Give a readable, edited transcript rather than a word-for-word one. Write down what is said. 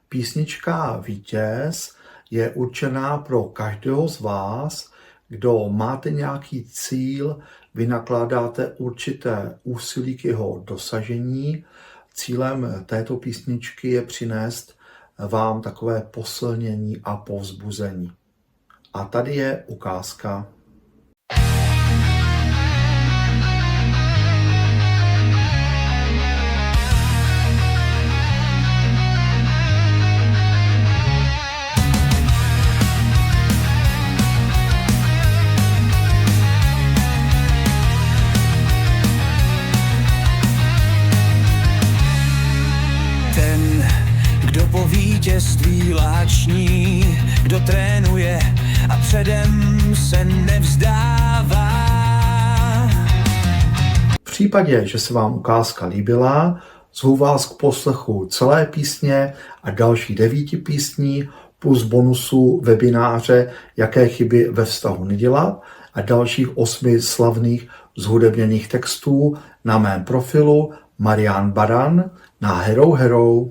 Písnička Vítěz je určená pro každého z vás, kdo máte nějaký cíl, vynakládáte určité úsilí k jeho dosažení. Cílem této písničky je přinést vám takové posilnění a povzbuzení. A tady je ukázka. Kdo po vítězství láční, kdo trénuje a předem se nevzdává. V případě, že se vám ukázka líbila, zvu vás k poslechu celé písně a další 9 písní plus bonusu webináře Jaké chyby ve vztahu nedělat a dalších 8 slavných zhudebněných textů na mém profilu Marián Baran na Hero Hero.